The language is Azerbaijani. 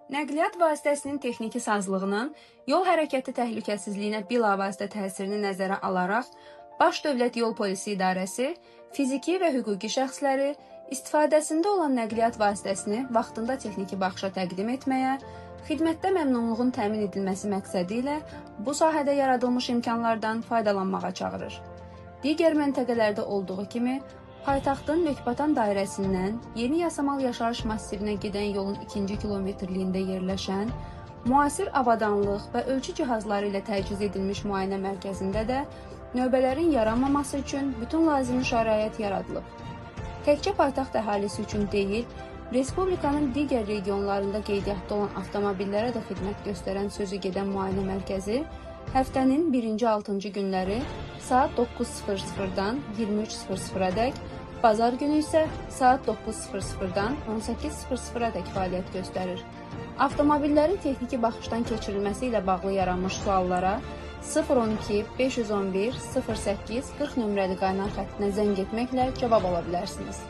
Nəqliyyat vasitəsinin texniki sazlığının yol hərəkəti təhlükəsizliyinə bilavasitə təsirini nəzərə alaraq, Baş Dövlət Yol Polisi İdarəsi fiziki və hüquqi şəxsləri istifadəsində olan nəqliyyat vasitəsini vaxtında texniki baxışa təqdim etməyə, xidmətdə məmnunluğun təmin edilməsi məqsədi ilə bu sahədə yaradılmış imkanlardan faydalanmağa çağırır. Digər məntəqələrdə olduğu kimi, paytaxtın Məkbatan dairəsindən Yeni Yasamal yaşayış massivinə gedən yolun 2-ci kilometrliyində yerləşən, müasir avadanlıq və ölçü cihazları ilə təchiz edilmiş müayinə mərkəzində də növbələrin yaranmaması üçün bütün lazımi şərait yaradılıb. Təkcə paytaxt əhalisi üçün deyil, Respublikanın digər regionlarında qeydiyyatda olan avtomobillərə də xidmət göstərən sözü gedən müayinə mərkəzi həftənin 1-6-cı günləri saat 9:00-dan 23:00-dək, bazar günü isə saat 9:00-dan 18:00-dək fəaliyyət göstərir. Avtomobillərin texniki baxışdan keçirilməsi ilə bağlı yaranmış suallara 012 511 08 40 nömrəli qaynar xəttinə zəng etməklə cavab ala bilərsiniz.